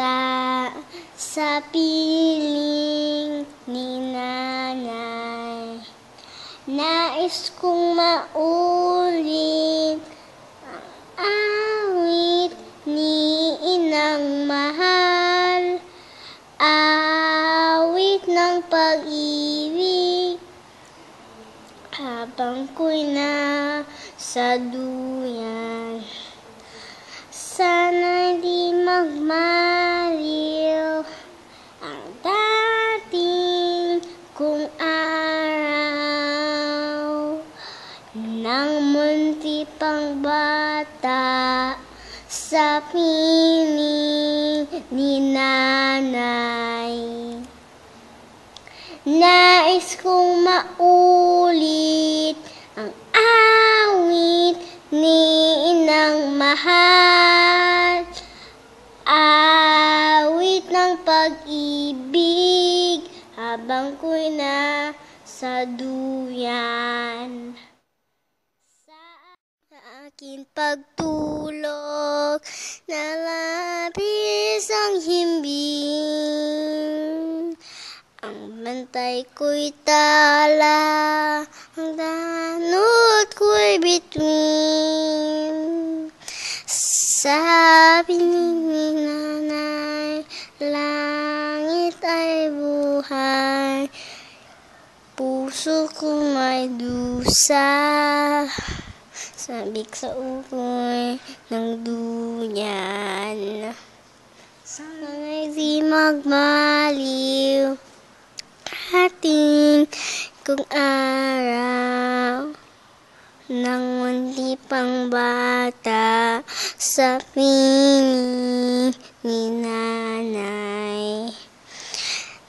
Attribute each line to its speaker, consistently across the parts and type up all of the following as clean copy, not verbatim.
Speaker 1: bata sa piling ni nanay. Nais kong maulit ang awit ni inang mahal, awit ng pag-ibig habang ko'y nasa duyan. Sana'y di magmaliw ang dating kong araw, nang munti pang bata sa piling ni nanay. Nais kong maulit ang awit ni inang mahal, awit ng pag-ibig habang ko'y nasa duyan. Sa aking pagtulog, nalabis ang himbing. Ang bantay ko'y tala, ang danod ko'y bituin. Sabi ni nanay, langit ay buhay, puso ko may dusa, sabik sa ukoy ng duyan. Sana'y di magmaliw ating kong araw, nang munti pang bata sa piling ni nanay.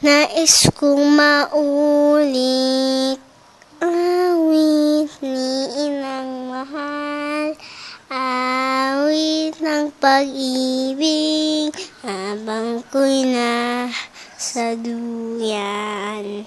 Speaker 1: Nais kong maulit awit ni inang mahal, awit ng pag-ibig habang ko'y nasa duyan.